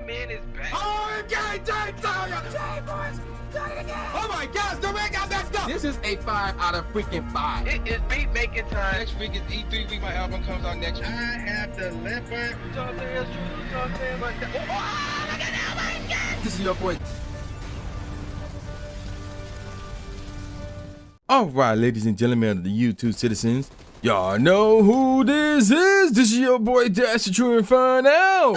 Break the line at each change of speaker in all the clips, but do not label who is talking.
man is back.
Oh, my gosh, Durant got messed up. This is a 5 out of freaking 5.
It is beat making time.
Next week is E3 week. My album comes out next week.
I have the liver. You know what I'm saying? It's true. You know what I'm saying? But look at that, my God.
This is your boy.
All right, ladies and gentlemen of the YouTube citizens, y'all know who this is. This is your boy Dash the True Inferno.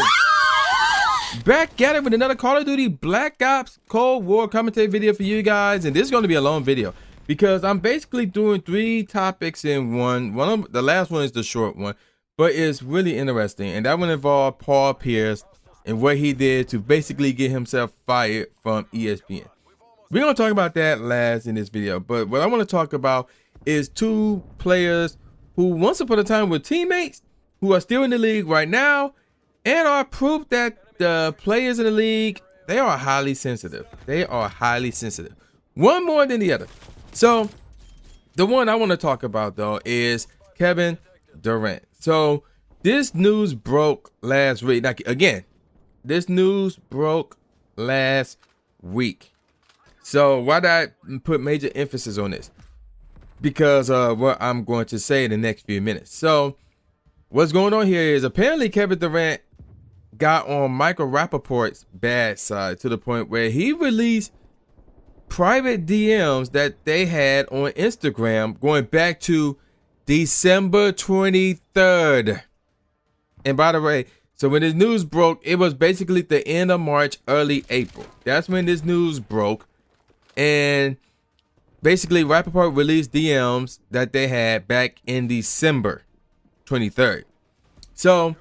Back at it with another Call of Duty Black Ops Cold War commentary video for you guys, and this is going to be a long video because I'm basically doing 3 topics in one. The last one is the short one, but it's really interesting, and that one involved Paul Pierce and what he did to basically get himself fired from ESPN. We're going to talk about that last in this video, but what I want to talk about is 2 players who once upon a time were teammates, who are still in the league right now, and are proof that the players in the league, they are highly sensitive. They are highly sensitive. One more than the other. So the one I want to talk about though is Kevin Durant. So this news broke last week. Now, again, this news broke last week. So why did I put major emphasis on this? Because of what I'm going to say in the next few minutes. So what's going on here is apparently Kevin Durant got on Michael Rapaport's bad side to the point where he released private DMs that they had on Instagram going back to December 23rd. And by the way, so when this news broke, it was basically the end of March, early April. That's when this news broke. And basically Rapaport released DMs that they had back in December 23rd. So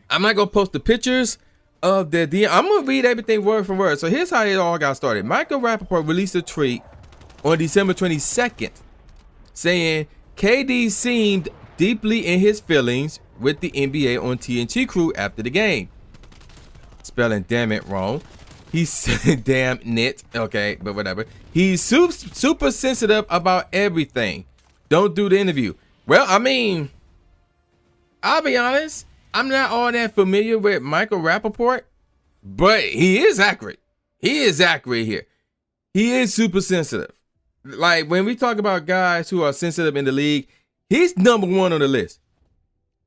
I'm not going to post the pictures of the DM. I'm going to read everything word for word. So here's how it all got started. Michael Rapaport released a tweet on December 22nd saying KD seemed deeply in his feelings with the NBA on TNT crew after the game. Spelling damn it wrong. He said damn it. Okay, but whatever. He's super sensitive about everything. Don't do the interview. Well, I mean, I'll be honest. I'm not all that familiar with Michael Rapaport, but he is accurate. He is accurate here. He is super sensitive. Like when we talk about guys who are sensitive in the league, he's number 1 on the list.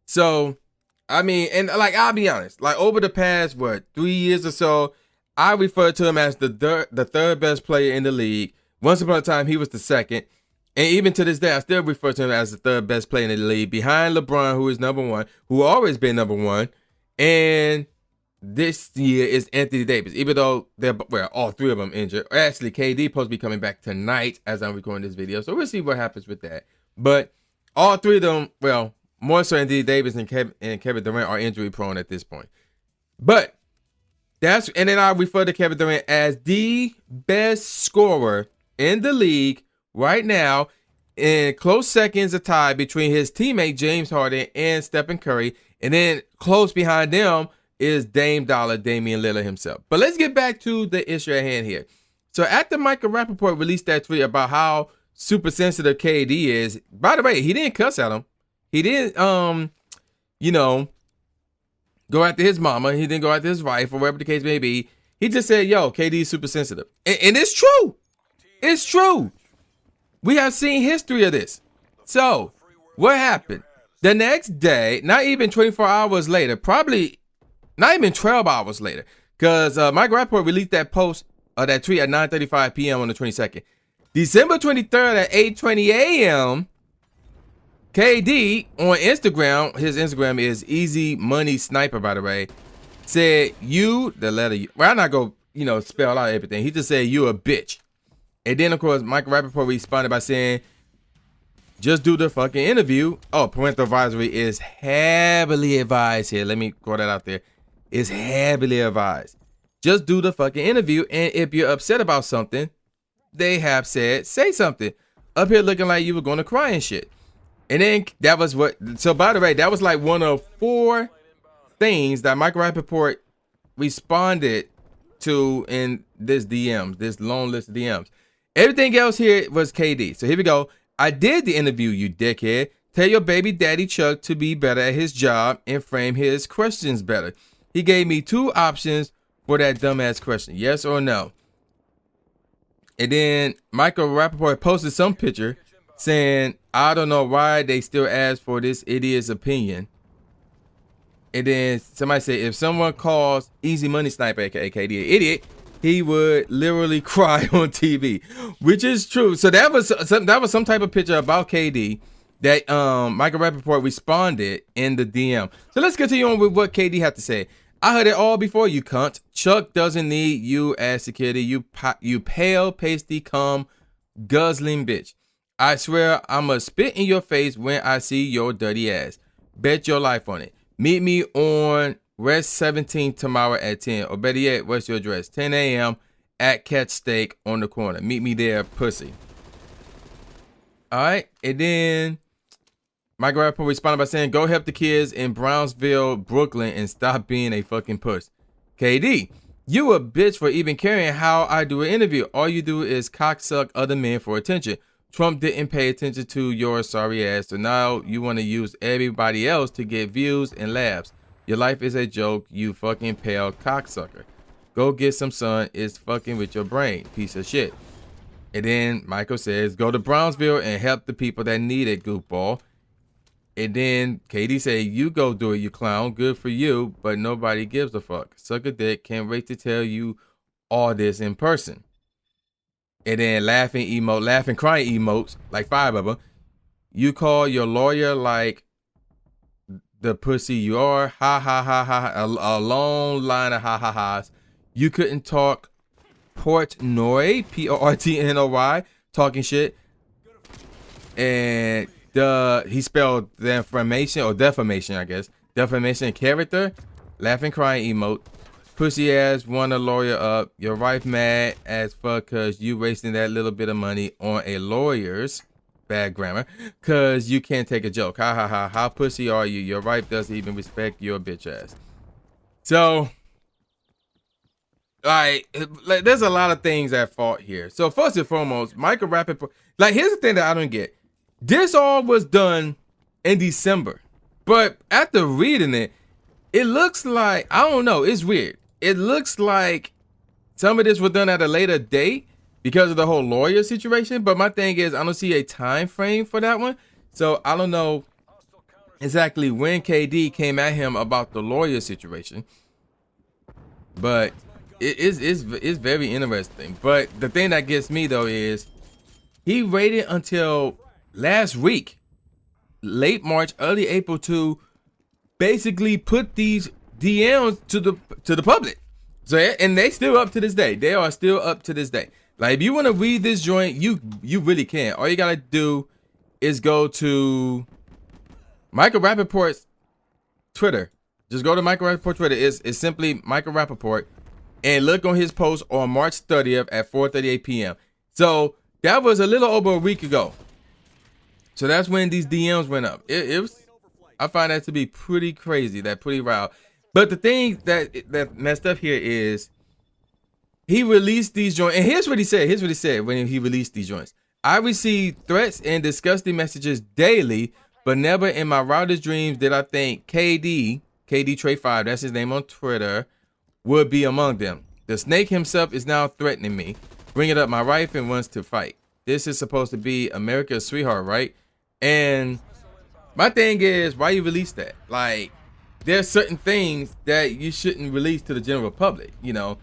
So, I mean, and like, I'll be honest, like over the past, 3 years or so, I refer to him as the third best player in the league. Once upon a time, he was the second. And even to this day, I still refer to him as the third best player in the league, behind LeBron, who is number 1, who always been number 1. And this year is Anthony Davis, even though they're, well, all 3 of them injured. Actually, KD supposed to be coming back tonight as I'm recording this video. So we'll see what happens with that. But all 3 of them, well, more so Anthony Davis and Kevin Durant are injury prone at this point. But and then I refer to Kevin Durant as the best scorer in the league right now, in close seconds, a tie between his teammate James Harden and Stephen Curry, and then close behind them is Damian Lillard himself. But let's get back to the issue at hand here. So after Michael Rapaport released that tweet about how super sensitive KD is, by the way, he didn't cuss at him. He didn't, go after his mama. He didn't go after his wife or whatever the case may be. He just said, yo, KD is super sensitive. And it's true. It's true. We have seen history of this. So what happened? The next day, not even 24 hours later, probably not even 12 hours later, because Michael Rapaport released that post, that tweet at 9:35 p.m. on the 22nd. December 23rd at 8:20 a.m., KD on Instagram, his Instagram is Easy Money Sniper, by the way, said the letter U. Well, I'm not going to, spell out everything. He just said, you a bitch. And then, of course, Michael Rapaport responded by saying, just do the fucking interview. Oh, parental advisory is heavily advised here. Let me throw that out there. It's heavily advised. Just do the fucking interview. And if you're upset about something, they have said, say something. Up here looking like you were going to cry and shit. And then that was so by the way, that was like one of 4 things that Michael Rapaport responded to in this long list of DMs. Everything else here was KD. So here we go. I did the interview, you dickhead. Tell your baby daddy Chuck to be better at his job and frame his questions better. He gave me 2 options for that dumbass question, yes or no. And then Michael Rapaport posted some picture saying, I don't know why they still ask for this idiot's opinion. And then somebody said, if someone calls Easy Money Sniper, aka KD, an idiot, he would literally cry on TV, which is true. So that was some type of picture about KD that Michael Rapaport responded in the DM. So let's continue on with what KD had to say. I heard it all before, you cunt. Chuck doesn't need you as security. You pale, pasty, cum, guzzling bitch. I swear I'ma spit in your face when I see your dirty ass. Bet your life on it. Meet me on West 17 tomorrow at 10. Or better yet, what's your address? 10 a.m. at Catch Steak on the corner. Meet me there, pussy. Alright, and then Michael Rapaport responded by saying, go help the kids in Brownsville, Brooklyn, and stop being a fucking puss. KD, you a bitch for even caring how I do an interview. All you do is cocksuck other men for attention. Trump didn't pay attention to your sorry ass, so now you want to use everybody else to get views and laughs. Your life is a joke, you fucking pale cocksucker. Go get some sun, it's fucking with your brain, piece of shit. And then Michael says, go to Brownsville and help the people that need it, goofball. And then KD say, you go do it, you clown. Good for you, but nobody gives a fuck. Suck a dick. Can't wait to tell you all this in person. And then laughing crying emotes, like 5 of them. You call your lawyer like the pussy you are. Ha ha ha ha. A long line of ha ha ha's. You couldn't talk Portnoy, Portnoy, talking shit. And he spelled defamation, I guess. Defamation character, laughing crying emote. Pussy ass want a lawyer up. Your wife mad as fuck cause you wasting that little bit of money on a lawyer's, bad grammar, cause you can't take a joke. Ha ha ha. How pussy are you? Your wife doesn't even respect your bitch ass. So, like there's a lot of things at fault here. So first and foremost, Michael Rapaport, like here's the thing that I don't get. This all was done in December, but after reading it, it looks like, I don't know, it's weird. It looks like some of this was done at a later date because of the whole lawyer situation. But my thing is, I don't see a time frame for that one. So I don't know exactly when KD came at him about the lawyer situation. But it's very interesting. But the thing that gets me though is he waited until last week, late March, early April, to basically put these DMs to the public. So, and they still up to this day. They are still up to this day. Like if you want to read this joint, you really can. All you gotta do is go to Michael Rapaport's Twitter. Just go to Michael Rapaport Twitter. It's simply Michael Rapaport, and look on his post on March 30th at 4:38 p.m. So that was a little over a week ago. So that's when these DMs went up. It was, I find that to be pretty crazy, pretty wild. But the thing that messed up here is he released these joints. And here's what he said. When he released these joints. I received threats and disgusting messages daily, but never in my wildest dreams did I think KD Trey 5, that's his name on Twitter, would be among them. The snake himself is now threatening me. Bring it up my wife and wants to fight. This is supposed to be America's sweetheart, right? And my thing is, why you release that? Like, there's certain things that you shouldn't release to the general public. You know,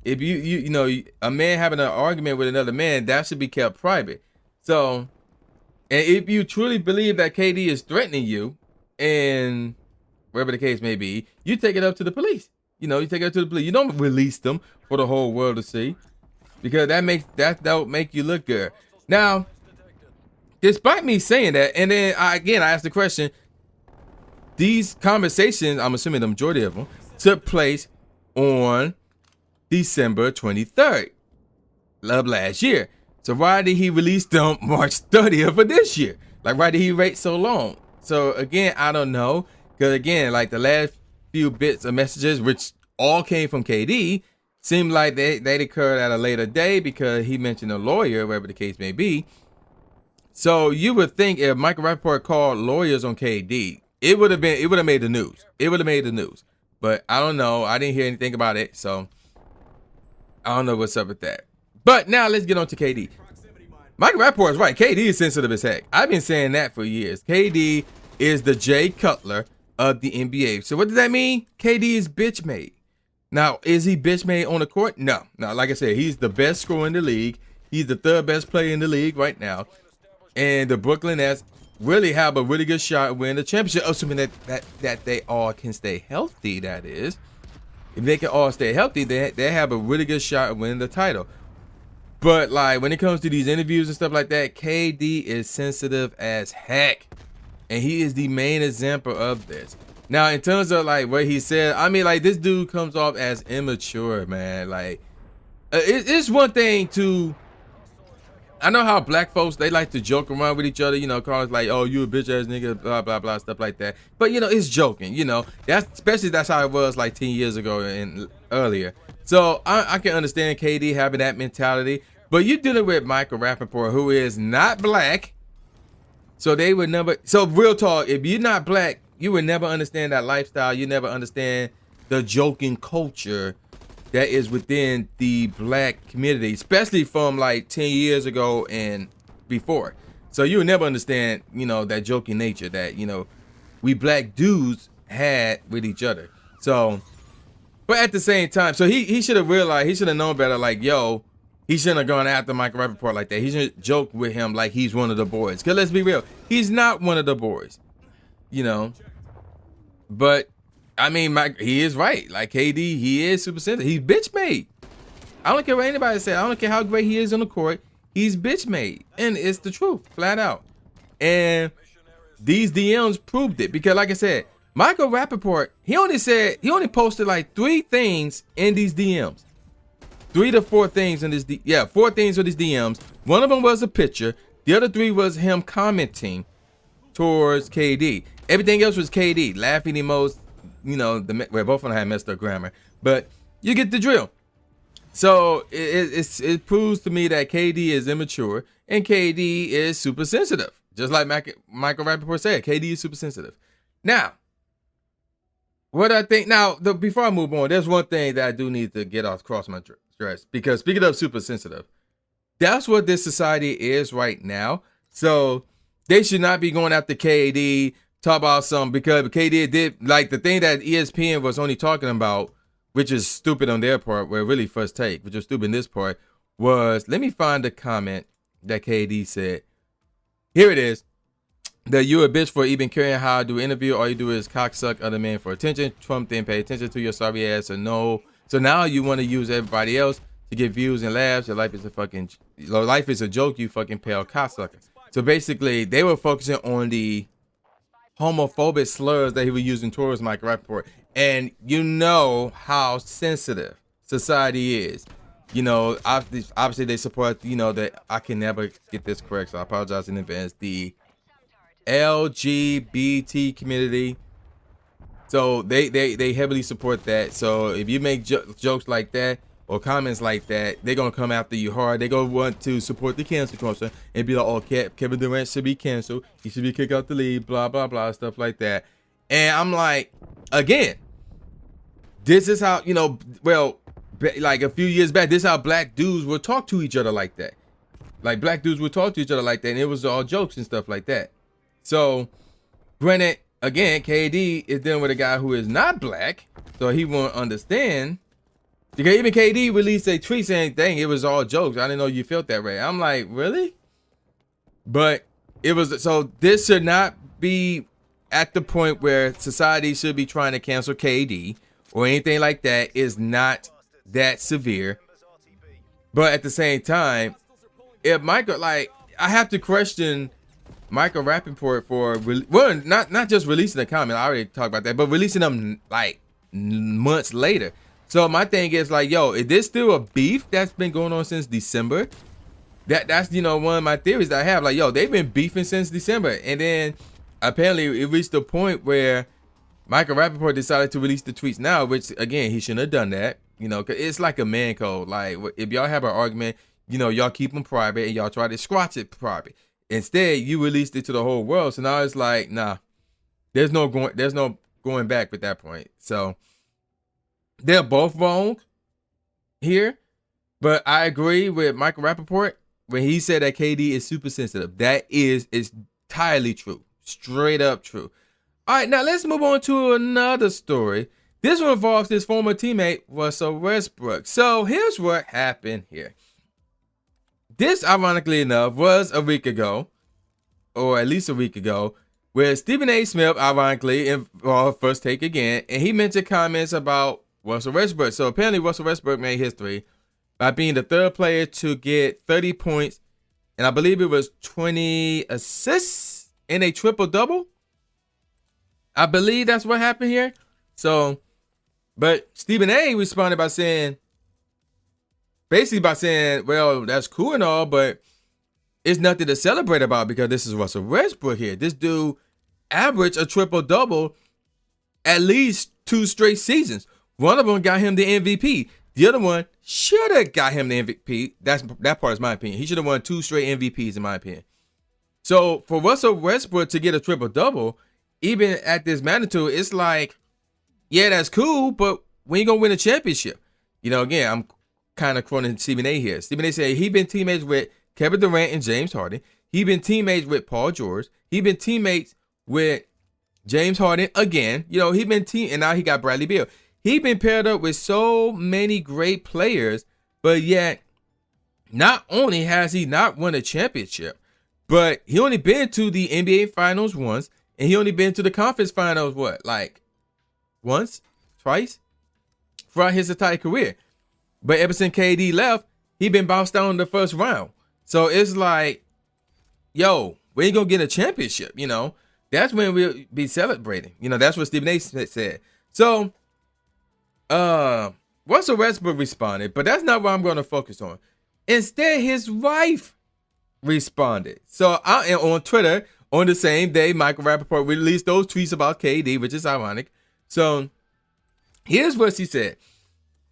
if you know, a man having an argument with another man, that should be kept private. So, and if you truly believe that KD is threatening you, and wherever the case may be, you take it up to the police. You know, you take it up to the police. You don't release them for the whole world to see, because that'll make you look good. Now, despite me saying that, and then I asked the question, these conversations, I'm assuming the majority of them, took place on December 23rd of last year. So why did he release them March 30th of this year? Like, why did he wait so long? So again, I don't know. Because again, like the last few bits of messages, which all came from KD, seemed like they occurred at a later day because he mentioned a lawyer, wherever the case may be. So you would think if Michael Rapaport called lawyers on KD, it would have made the news. It would have made the news. But I don't know. I didn't hear anything about it, so I don't know what's up with that. But now let's get on to KD. Michael Rapaport is right. KD is sensitive as heck. I've been saying that for years. KD is the Jay Cutler of the NBA. So what does that mean? KD is bitch made. Now, is he bitch made on the court? No. No, like I said, he's the best scorer in the league. He's the third best player in the league right now. And the Brooklyn Nets really have a really good shot at winning the championship, assuming that they all can stay healthy, that is. If they can all stay healthy, they have a really good shot at winning the title. But, like, when it comes to these interviews and stuff like that, KD is sensitive as heck. And he is the main example of this. Now, in terms of, like, what he said, I mean, like, this dude comes off as immature, man. Like, it's one thing to... I know how black folks, they like to joke around with each other, you know, call us like, oh, you a bitch ass nigga, blah, blah, blah, stuff like that. But, you know, it's joking, you know. Especially that's how it was like 10 years ago and earlier. So I can understand KD having that mentality. But you're dealing with Michael Rapaport, who is not black. So they would never, so real talk, if you're not black, you would never understand that lifestyle. You never understand the joking culture that is within the black community, especially from like 10 years ago and before. So you would never understand, you know, that joking nature that, you know, we black dudes had with each other. So, but at the same time, so he should have realized, he should have known better, like, yo, he shouldn't have gone after Michael Rapaport like that. He shouldn't joke with him like he's one of the boys. Because let's be real, he's not one of the boys, you know. But I mean, he is right. Like KD, he is super sensitive. He's bitch made. I don't care what anybody says. I don't care how great he is on the court. He's bitch made, and it's the truth, flat out. And these DMs proved it because, like I said, Michael Rapaport, he only posted like 3 things in these DMs. 3 to 4 things in this, 4 things with his DMs. One of them was a picture. The other 3 was him commenting towards KD. Everything else was KD, laughing emojis. You know, well, both of them had messed up grammar, but you get the drill. So it proves to me that KD is immature and KD is super sensitive. Just like Michael Rapaport said, KD is super sensitive. Now, what I think, before I move on, there's one thing that I do need to get across my stress, because speaking of super sensitive, that's what this society is right now. So they should not be going after KD, talk about something, because KD did, like, the thing that ESPN was only talking about, which is stupid on their part, where really first take, which is stupid in this part, was, let me find the comment that KD said. Here it is. That you're a bitch for even caring how I do an interview. All you do is cocksuck other men for attention. Trump didn't pay attention to your sorry ass, or no. So now you want to use everybody else to get views and laughs. Your life is a joke, you fucking pale cocksucker. So basically, they were focusing on the homophobic slurs that he was using towards Mike Rapaport. And you know how sensitive society is. You know, obviously they support, you know, that I can never get this correct, so I apologize in advance. The LGBT community. So they heavily support that. So if you make jokes like that or comments like that, they're going to come after you hard. They're going to want to support the cancel culture and be like, oh, Kevin Durant should be canceled. He should be kicked out the league, blah, blah, blah, stuff like that. And I'm like, again, this is how, you know, well, like a few years back, this is how black dudes would talk to each other like that. Like black dudes would talk to each other like that, and it was all jokes and stuff like that. So, granted, again, KD is dealing with a guy who is not black, so he won't understand. Because even KD released a tweet saying, dang, it was all jokes. I didn't know you felt that way. I'm like, really? But it was, so this should not be at the point where society should be trying to cancel KD or anything like that. Is not that severe. But at the same time, if Michael, like, I have to question Michael Rapaport for, well, not just releasing a comment, I already talked about that, but releasing them like months later. So my thing is like, yo, is this still a beef that's been going on since December? That's, you know, one of my theories that I have. Like, yo, they've been beefing since December. And then apparently it reached the point where Michael Rapaport decided to release the tweets now, which, again, he shouldn't have done that. You know, cause it's like a man code. Like, if y'all have an argument, you know, y'all keep them private and y'all try to squash it private. Instead, you released it to the whole world. So now it's like, nah, there's no going back at that point. So they're both wrong here, but I agree with Michael Rapaport when he said that KD is super sensitive. That is entirely true. Straight up true. All right, now let's move on to another story. This one involves his former teammate, Russell Westbrook. So here's what happened here. This, ironically enough, was a week ago, or at least a week ago, where Stephen A. Smith, ironically, involved First Take again, and he mentioned comments about Russell Westbrook. So apparently Russell Westbrook made history by being the third player to get 30 points, and I believe it was 20 assists in a triple-double. I believe that's what happened here. So, but Stephen A. responded by saying, well, that's cool and all, but it's nothing to celebrate about because this is Russell Westbrook here. This dude averaged a triple-double at least 2 straight seasons. One of them got him the MVP. The other one should have got him the MVP. That part is my opinion. He should have won 2 straight MVPs in my opinion. So for Russell Westbrook to get a triple-double, even at this magnitude, it's like, yeah, that's cool, but when you gonna win a championship? Again, I'm kind of quoting Stephen A. here. Stephen A. said he been teammates with Kevin Durant and James Harden. He been teammates with Paul George. He been teammates with James Harden again. He been and now he got Bradley Beal. He been paired up with so many great players, but yet not only has he not won a championship, but he only been to the NBA Finals once, and he only been to the conference finals, once, twice, throughout his entire career. But ever since KD left, he been bounced down in the first round. So it's like, yo, when you gonna get a championship? That's when we'll be celebrating. That's what Stephen A. said. So, Russell Westbrook responded, but that's not what I'm gonna focus on. Instead, his wife responded. So on Twitter, on the same day, Michael Rapaport released those tweets about KD, which is ironic. So here's what she said.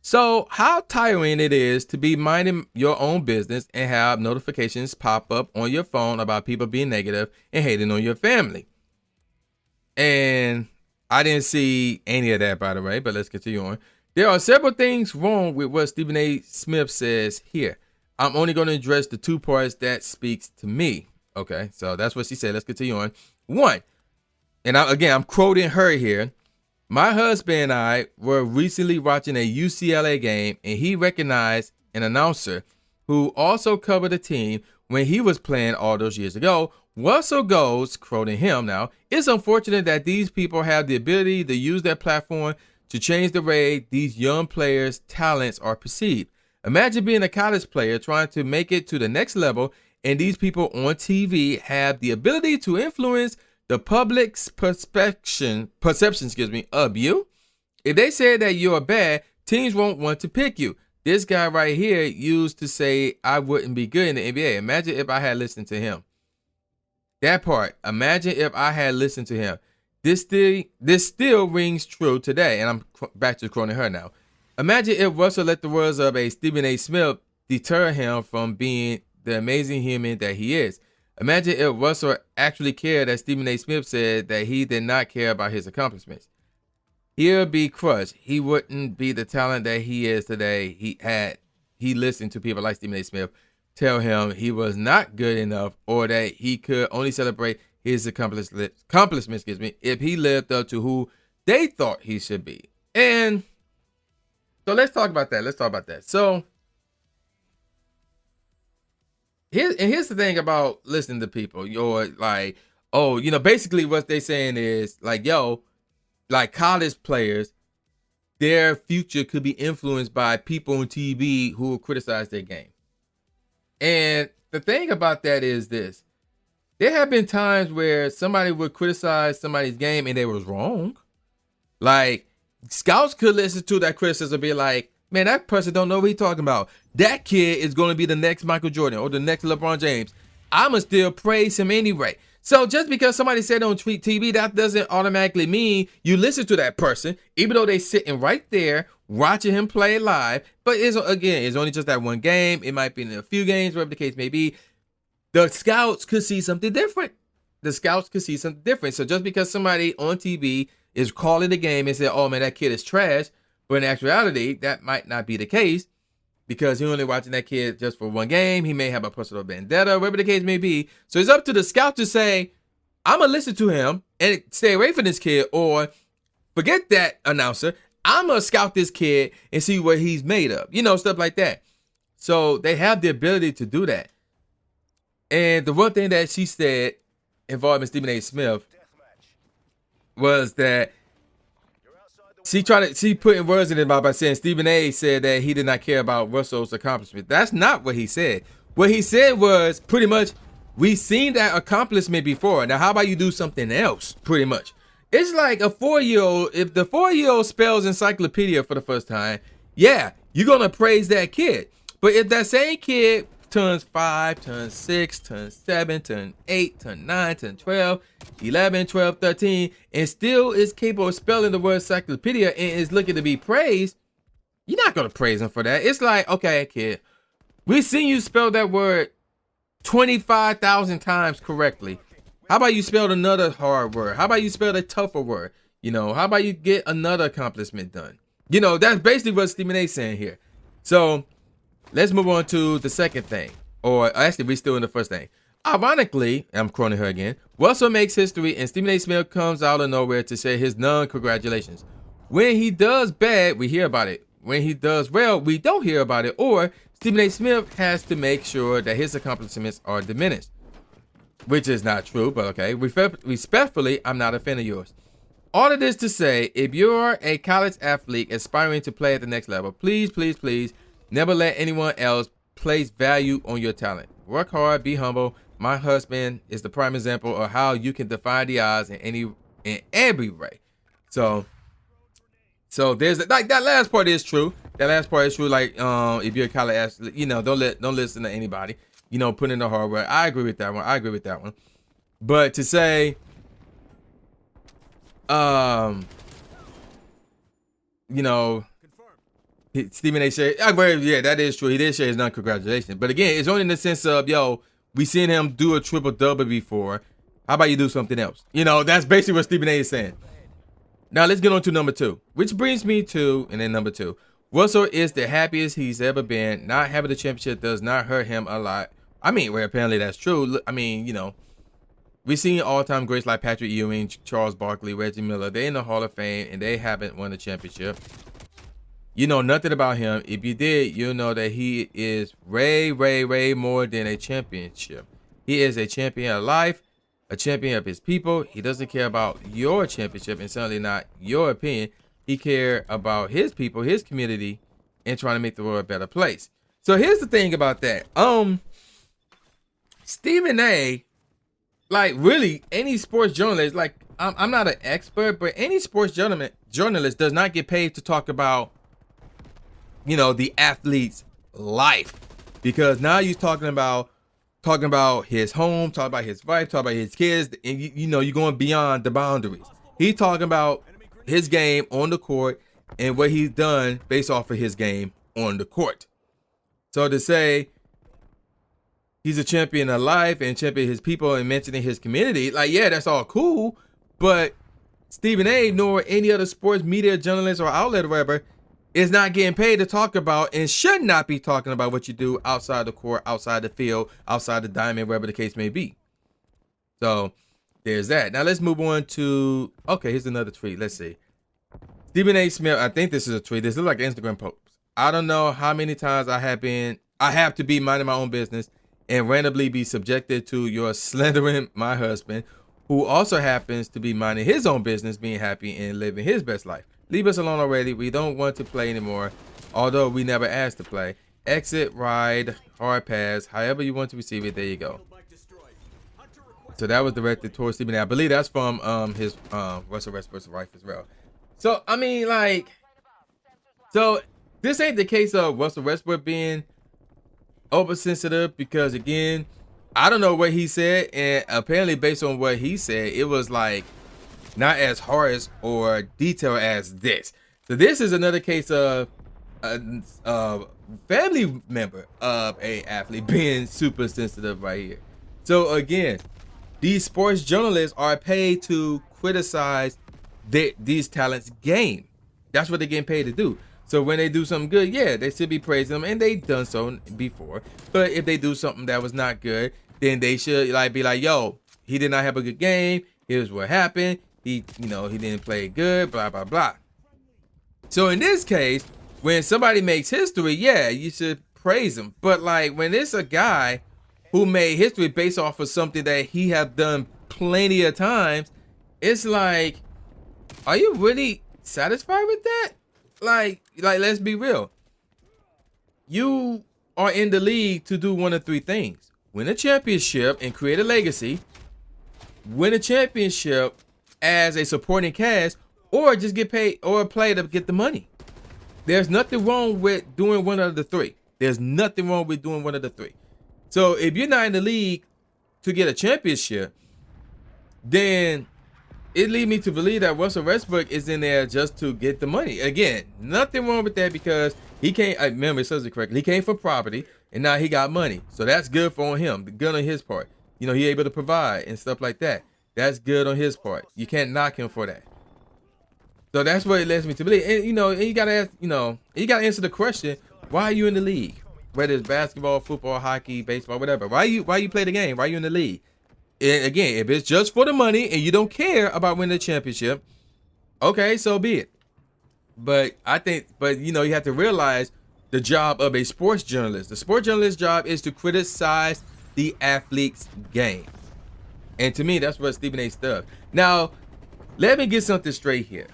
So how tiring it is to be minding your own business and have notifications pop up on your phone about people being negative and hating on your family. And I didn't see any of that, by the way, but let's continue on. There are several things wrong with what Stephen A. Smith says here. I'm only going to address the 2 parts that speaks to me. Okay, so that's what she said. Let's continue on. 1, and I'm quoting her here. My husband and I were recently watching a UCLA game, and he recognized an announcer who also covered the team when he was playing all those years ago. Russell goes, quoting him now, it's unfortunate that these people have the ability to use their platform to change the way these young players' talents are perceived. Imagine being a college player trying to make it to the next level, and these people on TV have the ability to influence the public's perception of you. If they say that you're bad, teams won't want to pick you. This guy right here used to say I wouldn't be good in the NBA. Imagine if I had listened to him. That part. Imagine if I had listened to him. This still rings true today. And I'm back to quoting her now. Imagine if Russell let the words of a Stephen A. Smith deter him from being the amazing human that he is. Imagine if Russell actually cared, as Stephen A. Smith said, that he did not care about his accomplishments. He'll be crushed. He wouldn't be the talent that he is today. He listened to people like Stephen A. Smith tell him he was not good enough, or that he could only celebrate his accomplishments, if he lived up to who they thought he should be. And so let's talk about that. So here's the thing about listening to people. You're like, basically what they saying is like, like college players, their future could be influenced by people on TV who will criticize their game. And the thing about that is this. There have been times where somebody would criticize somebody's game and they was wrong. Like, scouts could listen to that criticism and be like, man, that person don't know what he's talking about. That kid is going to be the next Michael Jordan or the next LeBron James. I'ma still praise him anyway. So just because somebody said on TV, that doesn't automatically mean you listen to that person, even though they sitting right there watching him play live. But it's only just that one game. It might be in a few games, whatever the case may be. The scouts could see something different. So just because somebody on TV is calling the game and say, oh man, that kid is trash, But in actuality, that might not be the case because he's only watching that kid just for one game. He may have a personal vendetta, whatever the case may be. So it's up to the scout to say, I'm going to listen to him and stay away from this kid, or forget that announcer. I'm going to scout this kid and see what he's made of, stuff like that. So they have the ability to do that. And the one thing that she said involving Stephen A. Smith was that she put in words in his mouth by saying Stephen A. said that he did not care about Russell's accomplishment. That's not what he said. What he said was pretty much, we've seen that accomplishment before. Now, how about you do something else? Pretty much. It's like a 4-year-old. If the 4-year-old spells encyclopedia for the first time, yeah, you're going to praise that kid. But if that same kid turns 5, turns 6, turns 7, turns 8, turns 9, turns 12, 11, 12, 13, and still is capable of spelling the word encyclopedia and is looking to be praised, you're not going to praise him for that. It's like, okay, kid, we've seen you spell that word 25,000 times correctly. How about you spell another hard word? How about you spell a tougher word? How about you get another accomplishment done? That's basically what Stephen A. is saying here. So let's move on to the second thing. Or actually, we're still in the first thing. Ironically, I'm quoting her again, Russell makes history and Stephen A. Smith comes out of nowhere to say his non-congratulations. When he does bad, we hear about it. When he does well, we don't hear about it. Or Stephen A. Smith has to make sure that his accomplishments are diminished. Which is not true, but okay. Respectfully, I'm not a fan of yours. All of this to say, if you're a college athlete aspiring to play at the next level, please, please, please, never let anyone else place value on your talent. Work hard, be humble. My husband is the prime example of how you can defy the odds in every way. So there's like that last part is true. That last part is true. Like if you're a college athlete, don't listen to anybody. Put in the hard work. I agree with that one. But to say, Stephen A. said, yeah, that is true. He did share his non-congratulations. But again, it's only in the sense of, we seen him do a triple-double before. How about you do something else? That's basically what Stephen A. is saying. Now, let's get on to number 2, which brings me to, and then number 2. Russell is the happiest he's ever been. Not having the championship does not hurt him a lot. Apparently that's true. We've seen all-time greats like Patrick Ewing, Charles Barkley, Reggie Miller. They're in the Hall of Fame, and they haven't won a championship. You know nothing about him. If you did, you know that he is way, way, way more than a championship. He is a champion of life, a champion of his people. He doesn't care about your championship, and certainly not your opinion. He cares about his people, his community, and trying to make the world a better place. So here's the thing about that. Stephen A., like really any sports journalist, like I'm not an expert, but any sports journalist does not get paid to talk about, the athlete's life, because now you're talking about his home, talking about his wife, talking about his kids, and you're going beyond the boundaries. He's talking about his game on the court and what he's done based off of his game on the court. So to say he's a champion of life and champion of his people and mentioning his community, like, yeah, that's all cool, but Stephen A. nor any other sports media journalist or outlet or whatever is not getting paid to talk about and should not be talking about what you do outside the court, outside the field, outside the diamond, wherever the case may be. So there's that. Now let's move on to, okay, here's another tweet. Let's see. Stephen A. Smith, I think this is a tweet. This looks like an Instagram post. I don't know how many times I have to be minding my own business and randomly be subjected to your slandering my husband, who also happens to be minding his own business, being happy and living his best life. Leave us alone already. We don't want to play anymore, although we never asked to play. Exit, ride, hard pass, however you want to receive it. There you go. So that was directed towards Stephen A. I believe that's from his Russell Westbrook's wife as well. So I mean, like, so this ain't the case of Russell Westbrook being oversensitive, because again, I don't know what he said, and apparently based on what he said, it was like not as harsh or detailed as this. So this is another case of a family member of a athlete being super sensitive right here. So again, these sports journalists are paid to criticize these talents' game. That's what they're getting paid to do. So when they do something good, yeah, they should be praising them, and they've done so before. But if they do something that was not good, then they should like be like, yo, he did not have a good game. Here's what happened. He didn't play good, blah, blah, blah. So in this case, when somebody makes history, yeah, you should praise him. But like when it's a guy who made history based off of something that he have done plenty of times, it's like, are you really satisfied with that? Like let's be real. You are in the league to do one of three things: win a championship and create a legacy, win a championship as a supporting cast, or just get paid or play to get the money. There's nothing wrong with doing one of the three. There's nothing wrong with doing one of the three. So if you're not in the league to get a championship, then it leads me to believe that Russell Westbrook is in there just to get the money. Again, nothing wrong with that because he came, I remember it says it correctly, he came for property and now he got money. So that's good for him, good on his part. You know, he able to provide and stuff like that. That's good on his part. You can't knock him for that. So that's what it leads me to believe. And you gotta ask, you gotta answer the question, why are you in the league? Whether it's basketball, football, hockey, baseball, whatever. Why you play the game? Why are you in the league? And again, if it's just for the money and you don't care about winning the championship, okay, so be it. But you have to realize the job of a sports journalist. The sports journalist's job is to criticize the athlete's game. And to me, that's what Stephen A. does. Now, let me get something straight here.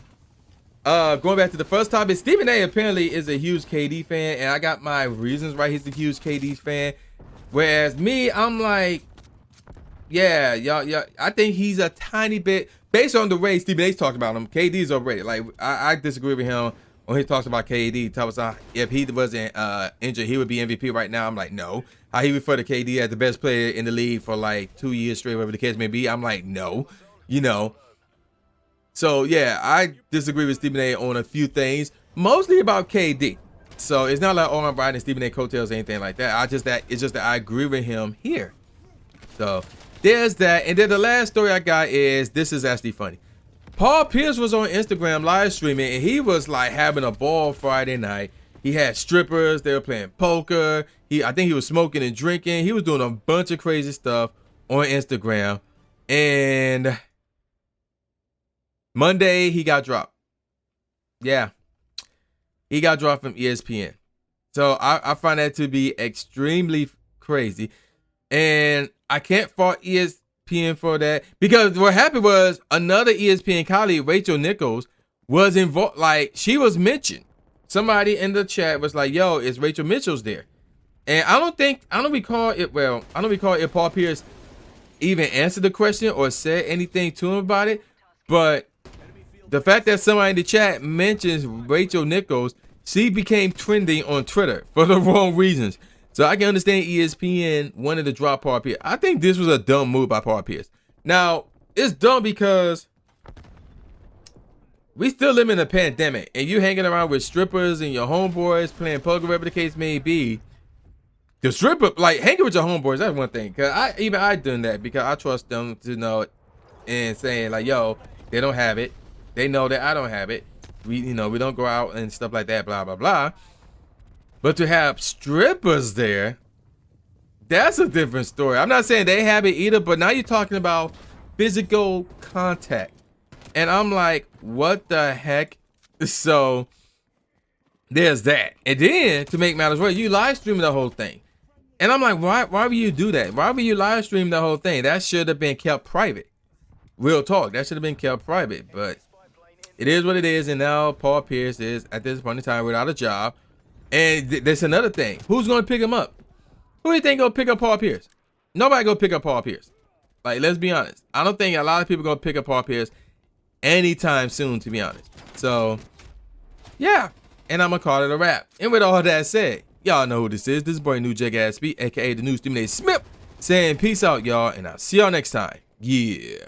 Going back to the first topic, Stephen A. apparently is a huge KD fan, and I got my reasons why he's a huge KD fan. Whereas me, I'm like, yeah, y'all, I think he's a tiny bit, based on the way Stephen A's talked about him, KD's overrated. Like, I disagree with him when he talks about KD. Talks about if he wasn't injured, he would be MVP right now. I'm like, no. How he referred to KD as the best player in the league for like 2 years straight, whatever the case may be. I'm like, no, So yeah, I disagree with Stephen A on a few things, mostly about KD. So it's not like, oh, I'm riding Stephen A coattails or anything like that. It's just that I agree with him here. So there's that. And then the last story I got is, this is actually funny. Paul Pierce was on Instagram live streaming, and he was like having a ball Friday night. He had strippers. They were playing poker. I think he was smoking and drinking. He was doing a bunch of crazy stuff on Instagram. And Monday, he got dropped. Yeah. He got dropped from ESPN. So I find that to be extremely crazy. And I can't fault ESPN for that. Because what happened was another ESPN colleague, Rachel Nichols, was involved. Like, she was mentioned. Somebody in the chat was like, yo, is Rachel Mitchell's there? And I don't recall if Paul Pierce even answered the question or said anything to him about it. But the fact that somebody in the chat mentions Rachel Nichols, she became trending on Twitter for the wrong reasons. So I can understand ESPN wanted to drop Paul Pierce. I think this was a dumb move by Paul Pierce. Now, it's dumb because we still live in a pandemic, and you hanging around with strippers and your homeboys playing poker, whatever the case may be. The stripper, like hanging with your homeboys, that's one thing. Cause I done that because I trust them to know it and saying like, yo, they don't have it. They know that I don't have it. We don't go out and stuff like that, blah, blah, blah. But to have strippers there, that's a different story. I'm not saying they have it either, but now you're talking about physical contact. And I'm like, what the heck? So there's that. And then to make matters worse, you live streaming the whole thing. And I'm like, why would you do that? Why would you live stream the whole thing? That should have been kept private. Real talk. That should have been kept private. But it is what it is. And now Paul Pierce is at this point in time without a job. And there's another thing. Who's going to pick him up? Who do you think going to pick up Paul Pierce? Nobody going to pick up Paul Pierce. Like, let's be honest. I don't think a lot of people going to pick up Paul Pierce anytime soon, to be honest. So, yeah. And I'm going to call it a wrap. And with all that said, y'all know who this is. This is boy New Jake Ass Speed, a.k.a. the new Stephen A. Smith, saying peace out, y'all. And I'll see y'all next time. Yeah.